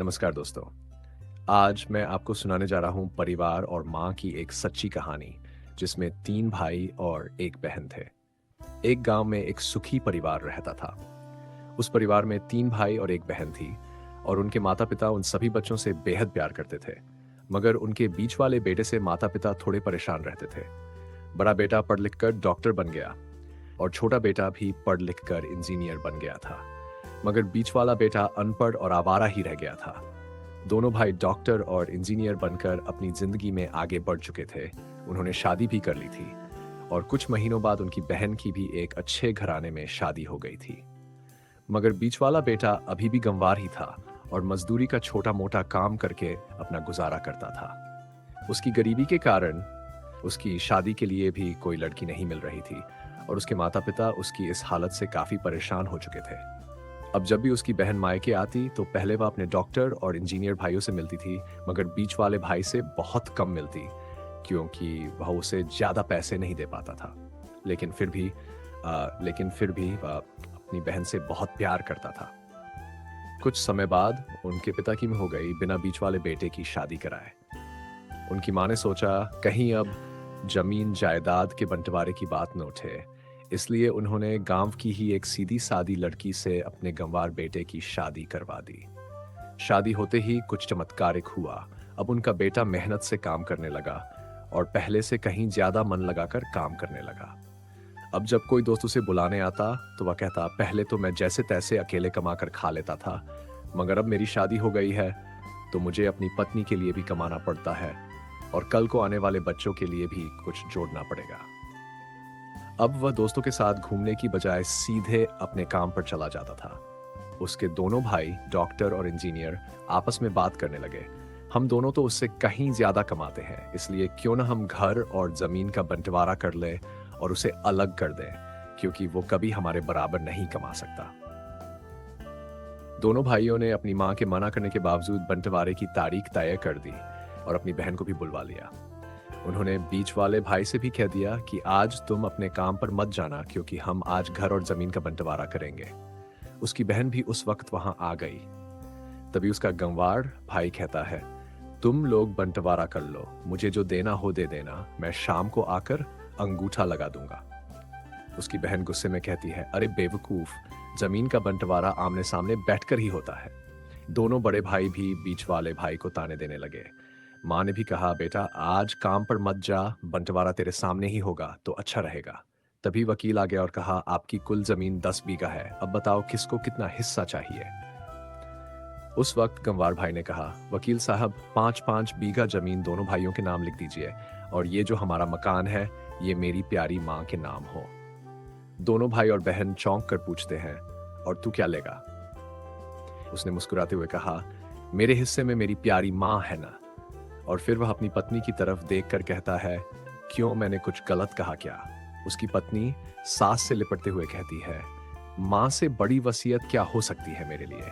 नमस्कार दोस्तों। आज मैं आपको सुनाने जा रहा हूँ परिवार और माँ की एक सच्ची कहानी, जिसमें 3 भाई और 1 बहन थे। एक गांव में एक सुखी परिवार रहता था। उस परिवार में 3 भाई और 1 बहन थी और उनके माता-पिता उन सभी बच्चों से बेहद प्यार करते थे। मगर उनके बीच वाले बेटे से माता-पिता थोड़े परेशान रहते थे। बड़ा बेटा पढ़ लिख कर डॉक्टर बन गया और छोटा बेटा भी पढ़ लिख कर इंजीनियर बन गया था। मगर बीच वाला बेटा अनपढ़ और आवारा ही रह गया था। दोनों भाई डॉक्टर और इंजीनियर बनकर अपनी जिंदगी में आगे बढ़ चुके थे। उन्होंने शादी भी कर ली थी और कुछ महीनों बाद उनकी बहन की भी एक अच्छे घराने में शादी हो गई थी। मगर बीच वाला बेटा अभी भी गंवार ही था और मजदूरी का छोटा मोटा काम करके अपना गुजारा करता था। उसकी गरीबी के कारण उसकी शादी के लिए भी कोई लड़की नहीं मिल रही थी और उसके माता पिता उसकी इस हालत से काफी परेशान हो चुके थे। अब जब भी उसकी बहन मायके आती तो पहले वह अपने डॉक्टर और इंजीनियर भाइयों से मिलती थी, मगर बीच वाले भाई से बहुत कम मिलती, क्योंकि वह उसे ज्यादा पैसे नहीं दे पाता था। लेकिन फिर भी वह अपनी बहन से बहुत प्यार करता था। कुछ समय बाद उनके पिता की हो गई बिना बीच वाले बेटे की शादी कराए। उनकी माँ ने सोचा कहीं अब जमीन जायदाद के बंटवारे की बात न उठे, इसलिए उन्होंने गांव की ही एक सीधी सादी लड़की से अपने गंवार बेटे की शादी करवा दी। शादी होते ही कुछ चमत्कारिक हुआ। अब उनका बेटा मेहनत से काम करने लगा और पहले से कहीं ज्यादा मन लगाकर काम करने लगा। अब जब कोई दोस्त उसे बुलाने आता तो वह कहता, पहले तो मैं जैसे तैसे अकेले कमाकर खा लेता था, मगर अब मेरी शादी हो गई है तो मुझे अपनी पत्नी के लिए भी कमाना पड़ता है और कल को आने वाले बच्चों के लिए भी कुछ जोड़ना पड़ेगा। अब वह दोस्तों के साथ घूमने की बजाय सीधे अपने काम पर चला जाता था। उसके दोनों भाई डॉक्टर और इंजीनियर आपस में बात करने लगे, हम दोनों तो उससे कहीं ज्यादा कमाते हैं, इसलिए क्यों ना हम घर और जमीन का बंटवारा कर लें और उसे अलग कर दें, क्योंकि वो कभी हमारे बराबर नहीं कमा सकता। दोनों भाइयों ने अपनी मां के मना करने के बावजूद बंटवारे की तारीख तय कर दी और अपनी बहन को भी बुलवा लिया। उन्होंने बीच वाले भाई से भी कह दिया कि आज तुम अपने काम पर मत जाना, क्योंकि हम आज घर और जमीन का बंटवारा करेंगे। उसकी बहन भी उस वक्त वहां आ गई। तभी उसका गंवार भाई कहता है, तुम लोग बंटवारा कर लो, मुझे जो देना हो दे देना, मैं शाम को आकर अंगूठा लगा दूंगा। उसकी बहन गुस्से में कहती है, अरे बेवकूफ, जमीन का बंटवारा आमने सामने बैठकर ही होता है। दोनों बड़े भाई भी बीच वाले भाई को ताने देने लगे। माँ ने भी कहा, बेटा आज काम पर मत जा, बंटवारा तेरे सामने ही होगा तो अच्छा रहेगा। तभी वकील आ गया और कहा, आपकी कुल जमीन 10 बीघा है, अब बताओ किसको कितना हिस्सा चाहिए। उस वक्त गंवार भाई ने कहा, वकील साहब 5-5 बीघा जमीन दोनों भाइयों के नाम लिख दीजिए और ये जो हमारा मकान है ये मेरी प्यारी माँ के नाम हो। दोनों भाई और बहन चौंक कर पूछते हैं, और तू क्या लेगा? उसने मुस्कुराते हुए कहा, मेरे हिस्से में मेरी प्यारी माँ है ना। और फिर वह अपनी पत्नी की तरफ देखकर कहता है, क्यों, मैंने कुछ गलत कहा क्या? उसकी पत्नी सास से लिपटते हुए कहती है, मां से बड़ी वसीयत क्या हो सकती है मेरे लिए।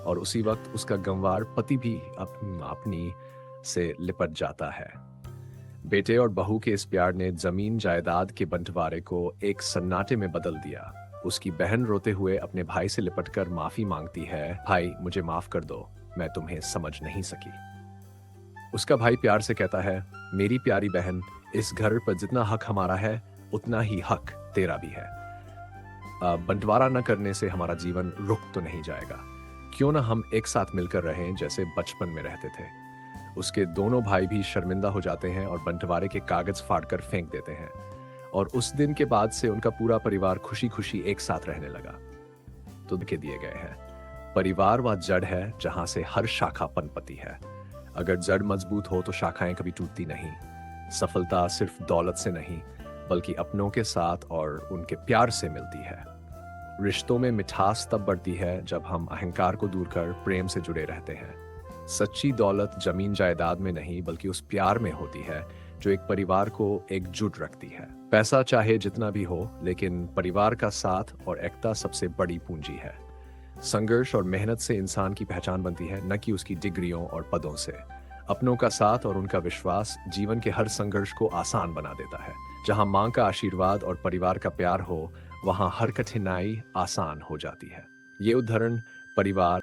और उसी वक्त उसका गंवार पति भी अपनी से लिपट जाता है। बेटे और बहू के इस प्यार ने जमीन जायदाद के बंटवारे को एक सन्नाटे में बदल दिया। उसकी बहन रोते हुए अपने भाई से लिपटकर माफी मांगती है, भाई मुझे माफ कर दो, मैं तुम्हें समझ नहीं सकी। उसका भाई प्यार से कहता है, मेरी प्यारी बहन, इस घर पर जितना हक हमारा है उतना ही हक तेरा भी है। बंटवारा न करने से हमारा जीवन रुक तो नहीं जाएगा, क्यों ना हम एक साथ मिलकर रहें जैसे बचपन में रहते थे। उसके दोनों भाई भी शर्मिंदा हो जाते हैं और बंटवारे के कागज फाड़कर फेंक देते हैं और उस दिन के बाद से उनका पूरा परिवार खुशी खुशी एक साथ रहने लगा। तो के दिए गए हैं, परिवार वह जड़ है जहां से हर शाखा पनपती है। अगर जड़ मजबूत हो तो शाखाएं कभी टूटती नहीं। सफलता सिर्फ दौलत से नहीं, बल्कि अपनों के साथ और उनके प्यार से मिलती है। रिश्तों में मिठास तब बढ़ती है जब हम अहंकार को दूर कर प्रेम से जुड़े रहते हैं। सच्ची दौलत जमीन जायदाद में नहीं, बल्कि उस प्यार में होती है जो एक परिवार को एकजुट रखती है। पैसा चाहे जितना भी हो, लेकिन परिवार का साथ और एकता सबसे बड़ी पूंजी है। संघर्ष और मेहनत से इंसान की पहचान बनती है, न कि उसकी डिग्रियों और पदों से। अपनों का साथ और उनका विश्वास जीवन के हर संघर्ष को आसान बना देता है। जहां मां का आशीर्वाद और परिवार का प्यार हो, वहां हर कठिनाई आसान हो जाती है। ये उदाहरण परिवार